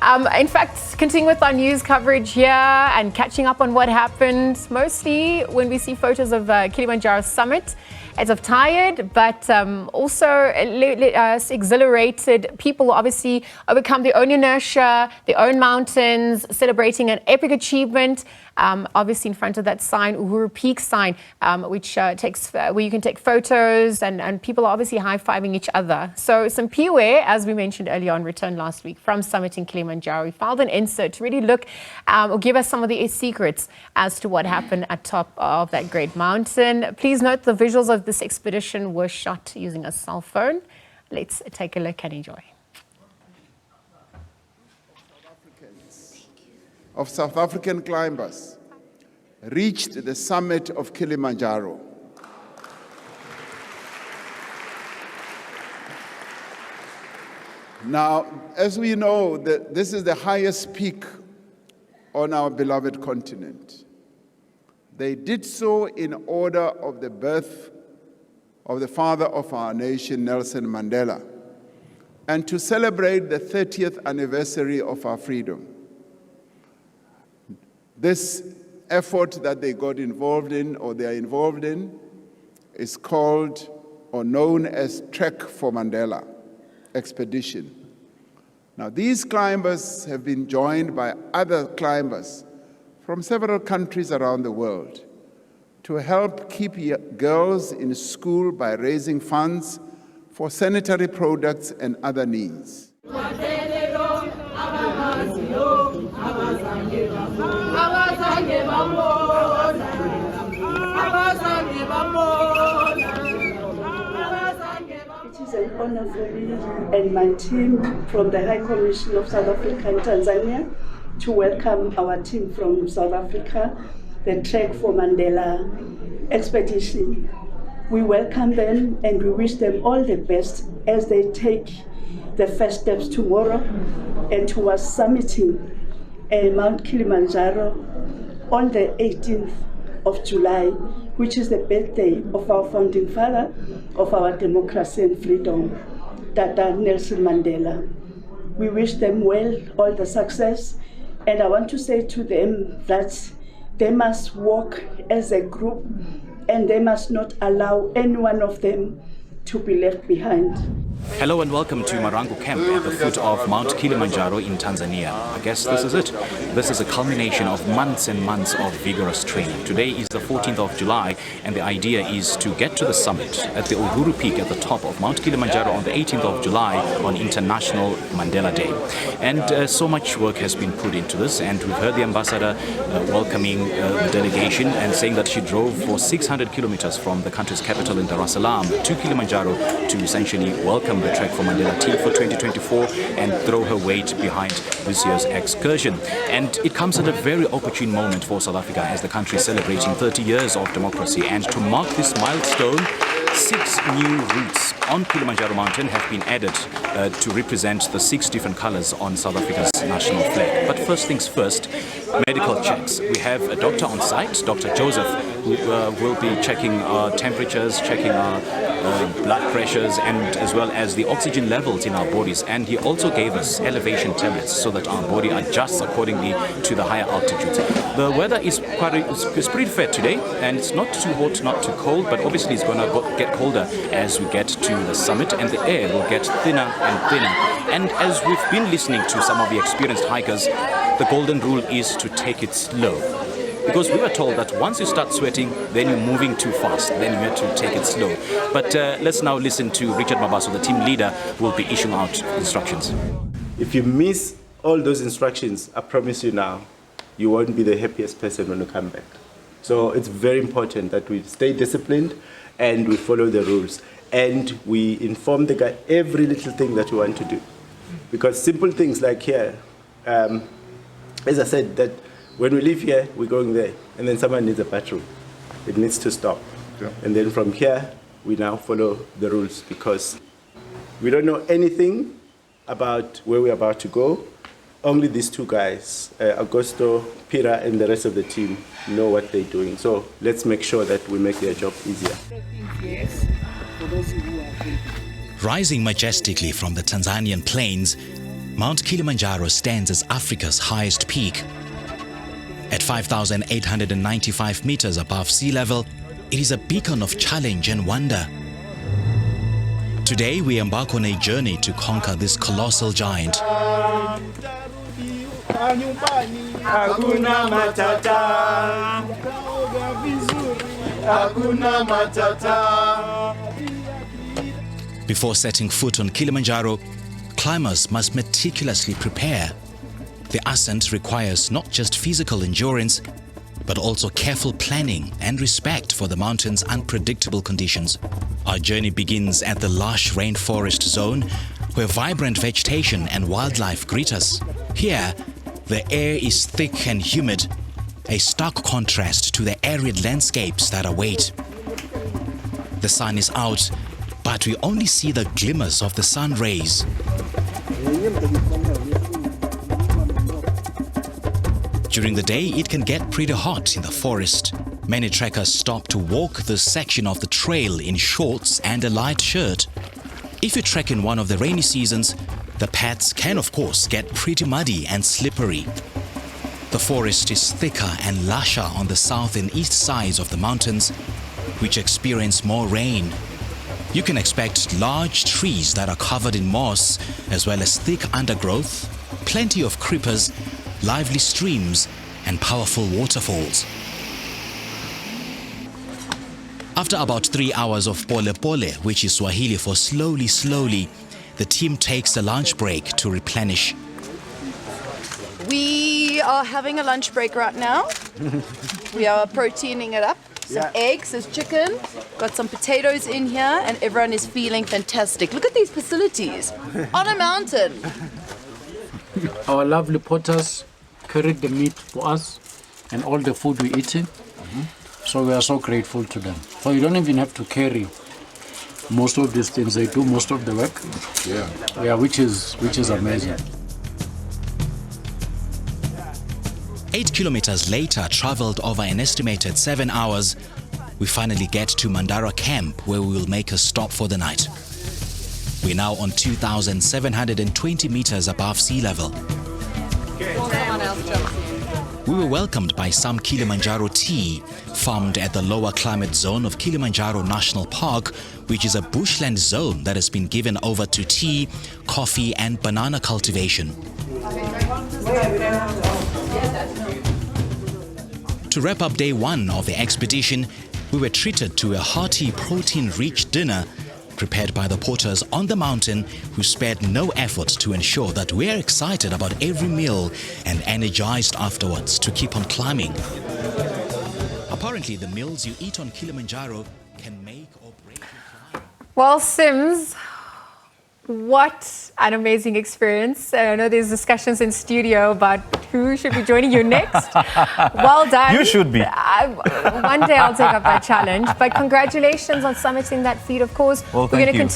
In fact, continuing with our news coverage here and catching up on what happened, mostly when we see photos of Kilimanjaro Summit, as of tired, but also exhilarated. People obviously overcome their own inertia, their own mountains, celebrating an epic achievement. Obviously in front of that sign, Uhuru Peak sign, which takes where you can take photos, and people are obviously high-fiving each other. So Simphiwe, as we mentioned earlier on, returned last week from Summit in Kilimanjaro. He filed an insert to really look or give us some of the secrets as to what happened at top of that great mountain. Please note the visuals of this expedition were shot using a cell phone. Let's take a look and enjoy. Of South African climbers reached the summit of Kilimanjaro. Now, as we know, this is the highest peak on our beloved continent. They did so in order of the birth of the father of our nation, Nelson Mandela, and to celebrate the 30th anniversary of our freedom. This effort that they got involved in, or they are involved in, is called or known as Trek for Mandela expedition. Now, these climbers have been joined by other climbers from several countries around the world to help keep girls in school by raising funds for sanitary products and other needs. It is an honor for me and my team from the High Commission of South Africa and Tanzania to welcome our team from South Africa, the Trek for Mandela expedition. We welcome them and we wish them all the best as they take the first steps tomorrow and towards summiting Mount Kilimanjaro on the 18th of July, which is the birthday of our founding father of our democracy and freedom, Tata Nelson Mandela. We wish them well, all the success, and I want to say to them that they must work as a group and they must not allow any one of them to be left behind. Hello and welcome to Marangu camp at the foot of Mount Kilimanjaro in Tanzania. I guess this is it. This is a culmination of months and months of vigorous training. Today is the 14th of July and the idea is to get to the summit at the Uhuru Peak at the top of Mount Kilimanjaro on the 18th of July on International Mandela Day. And so much work has been put into this, and we've heard the ambassador welcoming the delegation and saying that she drove for 600 kilometers from the country's capital in Dar es Salaam to Kilimanjaro to essentially welcome the Trek for Mandela team for 2024 and throw her weight behind this year's excursion. And it comes at a very opportune moment for South Africa as the country is celebrating 30 years of democracy. And to mark this milestone, 6 new routes on Kilimanjaro mountain have been added to represent the 6 different colors on South Africa's national flag. But first things first, medical checks. We have a doctor on site, Dr. Joseph, who will be checking our temperatures, checking our blood pressures, and as well as the oxygen levels in our bodies. And he also gave us elevation tablets so that our body adjusts accordingly to the higher altitudes. The weather is pretty fair today, and it's not too hot, not too cold, but obviously it's going to get colder as we get to the summit, and the air will get thinner and thinner. And as we've been listening to some of the experienced hikers, the golden rule is to take it slow. Because we were told that once you start sweating, then you're moving too fast, then you have to take it slow. But let's now listen to Richard Mabaso, the team leader, who will be issuing out instructions. If you miss all those instructions, I promise you now, you won't be the happiest person when you come back. So it's very important that we stay disciplined and we follow the rules. And we inform the guy every little thing that we want to do. Because simple things like here, as I said, that when we leave here, we're going there, and then someone needs a bathroom. It needs to stop. Yeah. And then from here, we now follow the rules because we don't know anything about where we're about to go. Only these 2 guys, Augusto, Pira, and the rest of the team know what they're doing. So let's make sure that we make their job easier. Rising majestically from the Tanzanian plains, Mount Kilimanjaro stands as Africa's highest peak. At 5,895 meters above sea level, it is a beacon of challenge and wonder. Today, we embark on a journey to conquer this colossal giant. Before setting foot on Kilimanjaro, climbers must meticulously prepare. The ascent requires not just physical endurance, but also careful planning and respect for the mountain's unpredictable conditions. Our journey begins at the lush rainforest zone, where vibrant vegetation and wildlife greet us. Here, the air is thick and humid, a stark contrast to the arid landscapes that await. The sun is out, but we only see the glimmers of the sun rays. During the day, it can get pretty hot in the forest. Many trekkers stop to walk this section of the trail in shorts and a light shirt. If you trek in one of the rainy seasons, the paths can of course get pretty muddy and slippery. The forest is thicker and lusher on the south and east sides of the mountains, which experience more rain. You can expect large trees that are covered in moss, as well as thick undergrowth, plenty of creepers, lively streams, and powerful waterfalls. After about 3 hours of pole pole, which is Swahili for slowly, slowly, the team takes a lunch break to replenish. We are having a lunch break right now. We are proteining it up. Some eggs, there's chicken, got some potatoes in here, and everyone is feeling fantastic. Look at these facilities on a mountain. Our lovely potters carried the meat for us and all the food we eat. So we are so grateful to them. So you don't even have to carry most of these things. They do most of the work. Yeah, which is amazing. 8 kilometers later, traveled over an estimated 7 hours, we finally get to Mandara camp, where we will make a stop for the night. We're now on 2,720 meters above sea level. We were welcomed by some Kilimanjaro tea, farmed at the lower climate zone of Kilimanjaro National Park, which is a bushland zone that has been given over to tea, coffee and banana cultivation. To wrap up day one of the expedition, we were treated to a hearty protein-rich dinner prepared by the porters on the mountain, who spared no effort to ensure that we're excited about every meal and energized afterwards to keep on climbing. Apparently, the meals you eat on Kilimanjaro can make or break your climb. Well, Sims, what an amazing experience. I know there's discussions in studio about who should be joining you next. Well done. You should be. One day I'll take up that challenge. But congratulations on summiting that feat, of course. Well, thank you.